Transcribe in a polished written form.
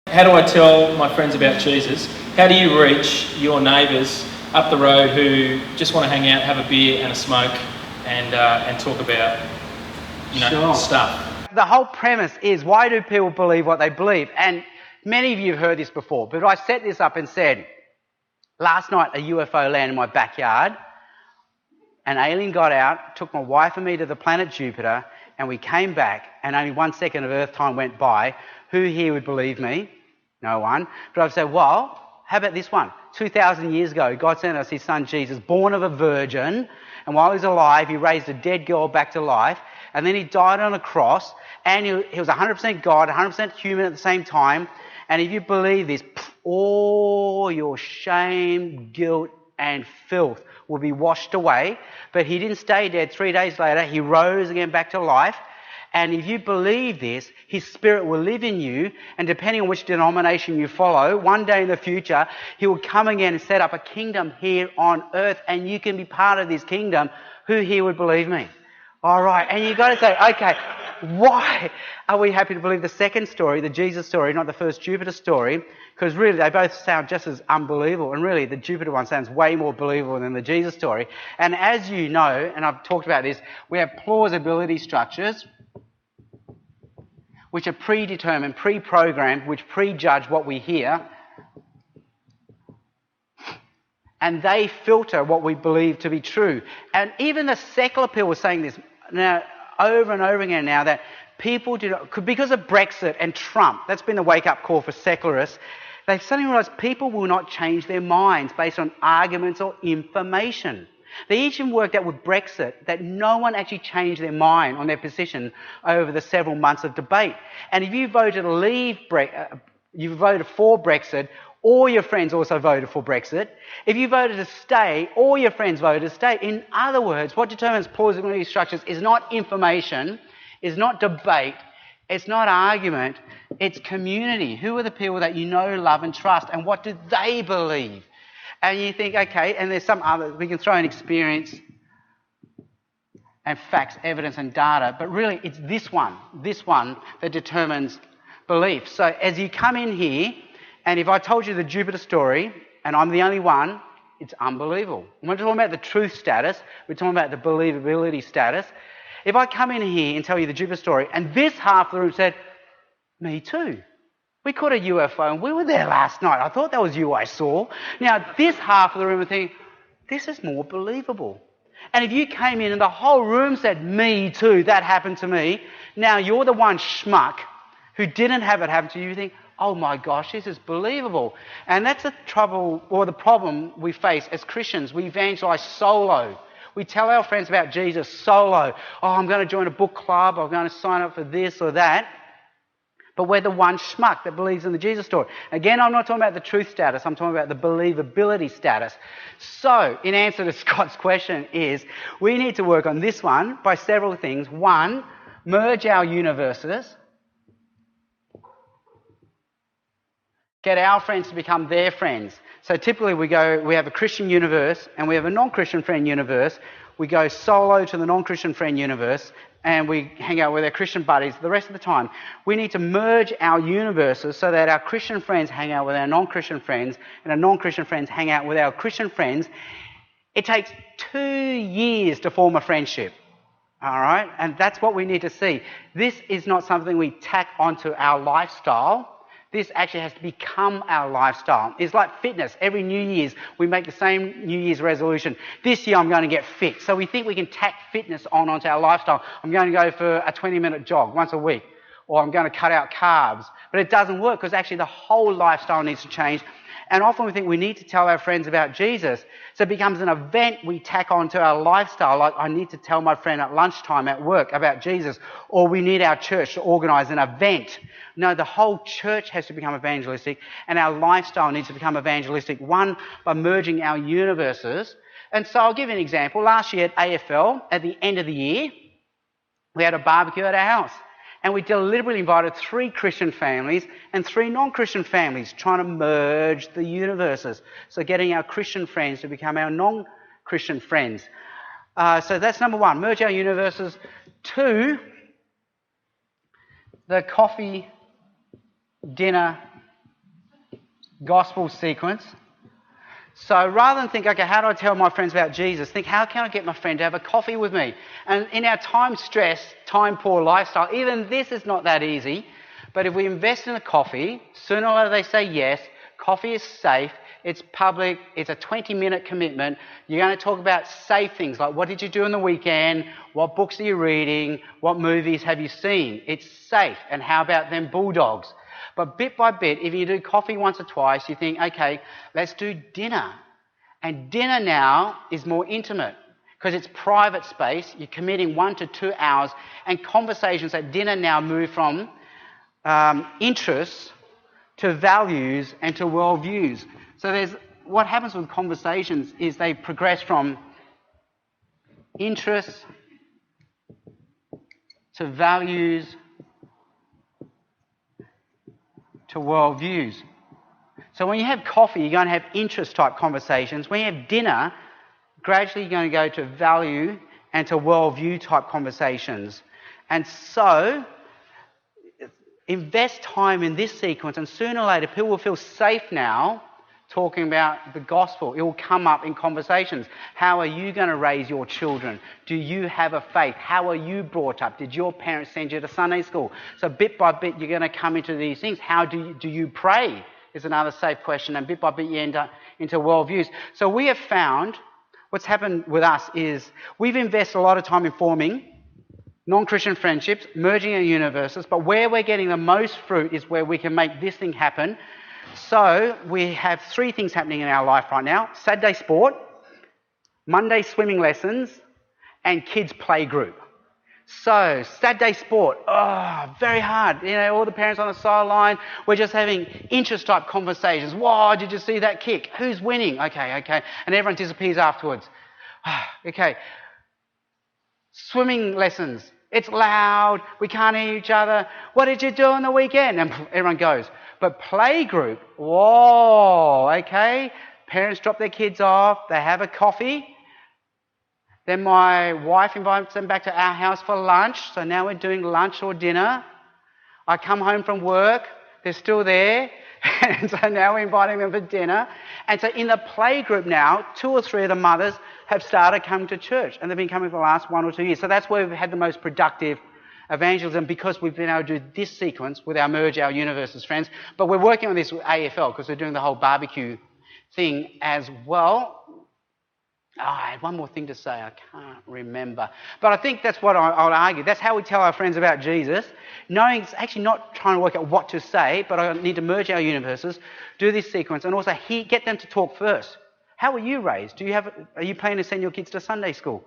How do I tell my friends about Jesus? How do you reach your neighbours up the road who just want to hang out, have a beer and a smoke and talk about, stuff? The whole premise is, why do people believe what they believe? And many of you have heard this before, but I set this up and said, last night a UFO landed in my backyard. An alien got out, took my wife and me to the planet Jupiter, and we came back, and only 1 second of Earth time went by. Who here would believe me? No one. But I've said, well, how about this one? 2,000 years ago, God sent us his son Jesus, born of a virgin, and while he was alive, he raised a dead girl back to life, and then he died on a cross, and he was 100% God, 100% human at the same time, and if you believe this, all your shame, guilt, and filth will be washed away. But he didn't stay dead. 3 days later, he rose again back to life. And if you believe this, his spirit will live in you, and depending on which denomination you follow, one day in the future, he will come again and set up a kingdom here on earth, and you can be part of this kingdom. Who here would believe me? All right, and you've got to say, okay, why are we happy to believe the second story, the Jesus story, not the first Jupiter story? Because really, they both sound just as unbelievable, and really, the Jupiter one sounds way more believable than the Jesus story. And as you know, and I've talked about this, we have plausibility structures, which are predetermined, pre-programmed, which prejudge what we hear, and they filter what we believe to be true. And even the secular people were saying this now over and over again now, that people do not, because of Brexit and Trump, that's been the wake-up call for secularists, they've suddenly realised people will not change their minds based on arguments or information. They even worked out with Brexit that no one actually changed their mind on their position over the several months of debate. And if you voted you voted for Brexit, all your friends also voted for Brexit. If you voted to stay, all your friends voted to stay. In other words, what determines plausibility structures is not information, is not debate, it's not argument, it's community. Who are the people that you know, love and trust, and what do they believe? And you think, okay, and there's some other, we can throw in experience and facts, evidence and data, but really it's this one that determines belief. So as you come in here, and if I told you the Jupiter story, and I'm the only one, it's unbelievable. We're not talking about the truth status, we're talking about the believability status. If I come in here and tell you the Jupiter story, and this half of the room said, me too. We caught a UFO and we were there last night. I thought that was you I saw. Now, this half of the room would think, this is more believable. And if you came in and the whole room said, me too, that happened to me, now you're the one schmuck who didn't have it happen to you, you think, oh my gosh, this is believable. And that's the trouble, or the problem we face as Christians. We evangelise solo. We tell our friends about Jesus solo. Oh, I'm going to join a book club, I'm going to sign up for this or that. But we're the one schmuck that believes in the Jesus story. Again, I'm not talking about the truth status, I'm talking about the believability status. So, in answer to Scott's question is, we need to work on this one by several things. One, merge our universes. Get our friends to become their friends. So typically we have a Christian universe and we have a non-Christian friend universe. We go solo to the non-Christian friend universe and we hang out with our Christian buddies the rest of the time. We need to merge our universes so that our Christian friends hang out with our non-Christian friends and our non-Christian friends hang out with our Christian friends. It takes 2 years to form a friendship. All right? And that's what we need to see. This is not something we tack onto our lifestyle. This actually has to become our lifestyle. It's like fitness. Every New Year's, we make the same New Year's resolution. This year, I'm going to get fit. So we think we can tack fitness onto our lifestyle. I'm going to go for a 20-minute jog once a week. Or I'm going to cut out carbs. But it doesn't work because actually the whole lifestyle needs to change. And often we think we need to tell our friends about Jesus. So it becomes an event we tack onto our lifestyle, like I need to tell my friend at lunchtime at work about Jesus, or we need our church to organise an event. No, the whole church has to become evangelistic, and our lifestyle needs to become evangelistic. One, by merging our universes. And so I'll give you an example. Last year at AFL, at the end of the year, we had a barbecue at our house. And we deliberately invited 3 Christian families and 3 non-Christian families, trying to merge the universes. So getting our Christian friends to become our non-Christian friends. So that's number 1, merge our universes. 2, the coffee, dinner, gospel sequence. So rather than think, okay, how do I tell my friends about Jesus? Think, how can I get my friend to have a coffee with me? And in our time-stressed, time-poor lifestyle, even this is not that easy. But if we invest in a coffee, sooner or later they say yes. Coffee is safe. It's public. It's a 20-minute commitment. You're going to talk about safe things like what did you do on the weekend? What books are you reading? What movies have you seen? It's safe. And how about them Bulldogs? But bit by bit, if you do coffee once or twice, you think, okay, let's do dinner. And dinner now is more intimate because it's private space. You're committing 1 to 2 hours. And conversations at dinner now move from interests to values and to worldviews. So what happens with conversations is they progress from interests to values to worldviews. So when you have coffee, you're going to have interest-type conversations. When you have dinner, gradually you're going to go to value and to worldview-type conversations. And so invest time in this sequence, and sooner or later people will feel safe now talking about the gospel. It will come up in conversations. How are you going to raise your children? Do you have a faith? How are you brought up? Did your parents send you to Sunday school? So bit by bit you're going to come into these things. How do you pray is another safe question, and bit by bit you enter into worldviews. So we have found what's happened with us is we've invested a lot of time in forming non-Christian friendships, merging our universes, but where we're getting the most fruit is where we can make this thing happen. So we have 3 things happening in our life right now: Saturday sport, Monday swimming lessons, and kids play group. So Saturday sport, very hard. You know, all the parents on the sideline, we're just having interest-type conversations. Whoa, did you see that kick? Who's winning? Okay. And everyone disappears afterwards. Okay. Swimming lessons. It's loud. We can't hear each other. What did you do on the weekend? And everyone goes. But play group, whoa, okay. Parents drop their kids off. They have a coffee. Then my wife invites them back to our house for lunch. So now we're doing lunch or dinner. I come home from work. They're still there. And so now we're inviting them for dinner. And so in the play group now, 2 or 3 of the mothers have started coming to church. And they've been coming for the last 1 or 2 years. So that's where we've had the most productive evangelism, because we've been able to do this sequence with our Merge Our Universes friends. But we're working on this with AFL because we're doing the whole barbecue thing as well. I had one more thing to say. I can't remember. But I think that's what I would argue. That's how we tell our friends about Jesus. Knowing it's actually not trying to work out what to say, but I need to merge our universes, do this sequence, and also get them to talk first. How were you raised? Are you planning to send your kids to Sunday school?